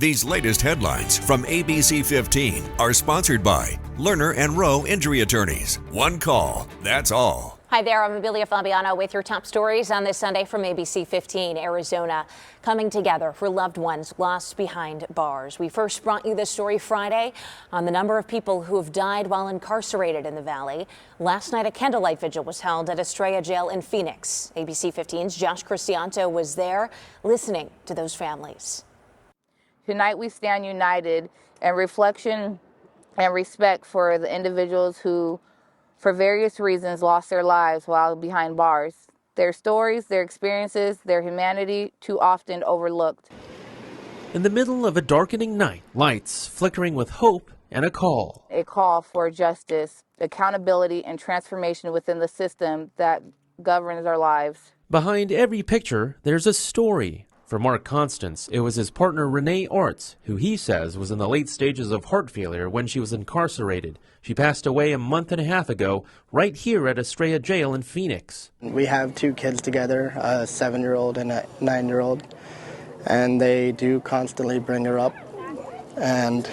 These latest headlines from ABC15 are sponsored by Lerner and Rowe Injury Attorneys. One call, that's all. Hi there, I'm Amelia Fabiano with your top stories on this Sunday from ABC15 Arizona. Coming together for loved ones lost behind bars. We first brought you this story Friday on the number of people who have died while incarcerated in the valley. Last night, a candlelight vigil was held at Estrella Jail in Phoenix. ABC15's Josh Cristianto was there listening to those families. Tonight we stand united in reflection and respect for the individuals who, for various reasons, lost their lives while behind bars. Their stories, their experiences, their humanity, too often overlooked. In the middle of a darkening night, lights flickering with hope and a call. A call for justice, accountability, and transformation within the system that governs our lives. Behind every picture, there's a story. For Mark Constance, it was his partner Renee Arts, who he says was in the late stages of heart failure when she was incarcerated. She passed away a month and a half ago, right here at Estrella Jail in Phoenix. We have two kids together, a 7-year-old and a 9-year-old, and they do constantly bring her up. And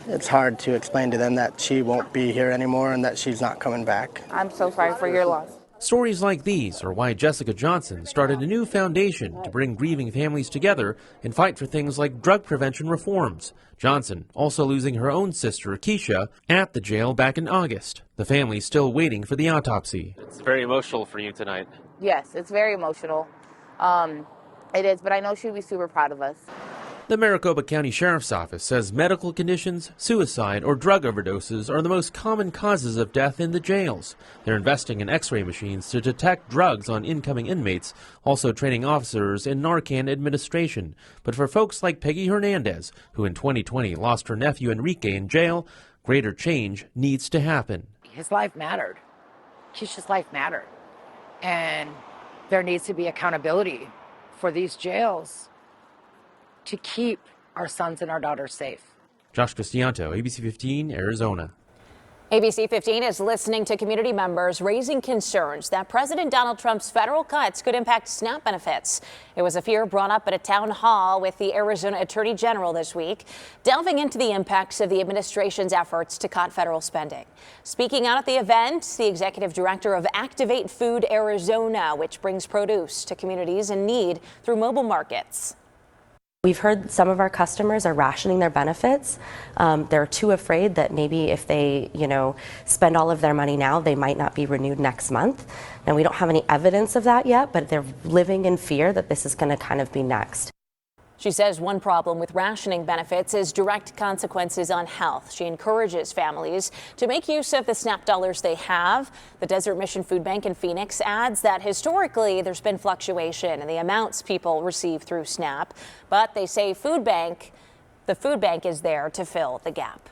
it's hard to explain to them that she won't be here anymore and that she's not coming back. I'm so sorry for your loss. Stories like these are why Jessica Johnson started a new foundation to bring grieving families together and fight for things like drug prevention reforms. Johnson also losing her own sister, Keisha, at the jail back in August. The family's still waiting for the autopsy. It's very emotional for you tonight. Yes, it's very emotional. It is, but I know she'll be super proud of us. The Maricopa County Sheriff's Office says medical conditions, suicide, or drug overdoses are the most common causes of death in the jails. They're investing in x-ray machines to detect drugs on incoming inmates, also training officers in Narcan administration. But for folks like Peggy Hernandez, who in 2020 lost her nephew Enrique in jail, greater change needs to happen. His life mattered. Keisha's life mattered. And there needs to be accountability for these jails to keep our sons and our daughters safe. Josh Cristianto, ABC15, Arizona. ABC15 is listening to community members raising concerns that President Donald Trump's federal cuts could impact SNAP benefits. It was a fear brought up at a town hall with the Arizona Attorney General this week, delving into the impacts of the administration's efforts to cut federal spending. Speaking out at the event, the executive director of Activate Food Arizona, which brings produce to communities in need through mobile markets. We've heard some of our customers are rationing their benefits. They're too afraid that maybe if they, spend all of their money now, they might not be renewed next month. Now, we don't have any evidence of that yet, but they're living in fear that this is going to kind of be next. She says one problem with rationing benefits is direct consequences on health. She encourages families to make use of the SNAP dollars they have. The Desert Mission Food Bank in Phoenix adds that historically there's been fluctuation in the amounts people receive through SNAP, but they say the food bank is there to fill the gap.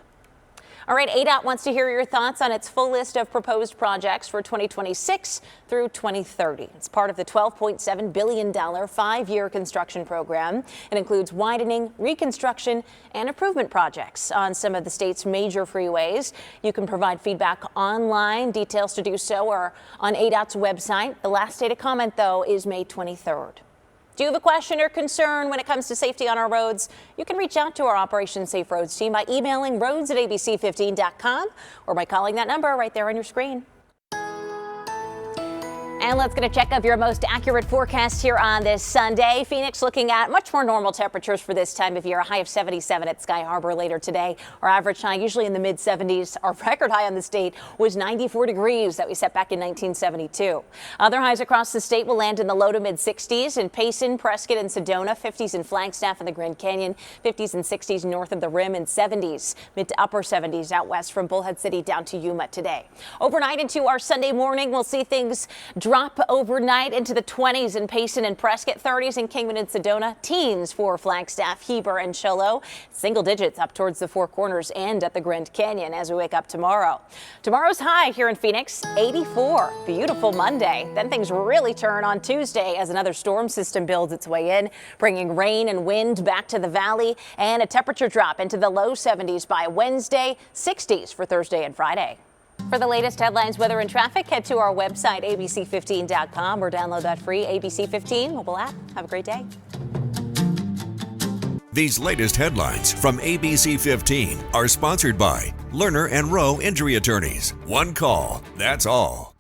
All right, ADOT wants to hear your thoughts on its full list of proposed projects for 2026 through 2030. It's part of the $12.7 billion 5-year construction program. It includes widening, reconstruction, and improvement projects on some of the state's major freeways. You can provide feedback online. Details to do so are on ADOT's website. The last day to comment, though, is May 23rd. Do you have a question or concern when it comes to safety on our roads? You can reach out to our Operation Safe Roads team by emailing roads@abc15.com or by calling that number right there on your screen. And let's get a check of your most accurate forecast here on this Sunday. Phoenix looking at much more normal temperatures for this time of year. A high of 77 at Sky Harbor later today. Our average high usually in the mid-70s. Our record high on the state was 94 degrees that we set back in 1972. Other highs across the state will land in the low to mid-60s in Payson, Prescott, and Sedona. 50s in Flagstaff and the Grand Canyon. 50s and 60s north of the Rim, and 70s, mid to upper 70s out west from Bullhead City down to Yuma today. Overnight into our Sunday morning, we'll see things drop overnight into the 20s in Payson and Prescott, 30s in Kingman and Sedona, teens for Flagstaff, Heber, and Shoalo, single digits up towards the Four Corners and at the Grand Canyon as we wake up tomorrow. Tomorrow's high here in Phoenix, 84. Beautiful Monday. Then things really turn on Tuesday as another storm system builds its way in, bringing rain and wind back to the valley and a temperature drop into the low 70s by Wednesday, 60s for Thursday and Friday. For the latest headlines, weather, and traffic, head to our website, abc15.com, or download that free ABC15 mobile app. Have a great day. These latest headlines from ABC15 are sponsored by Lerner and Rowe Injury Attorneys. One call, that's all.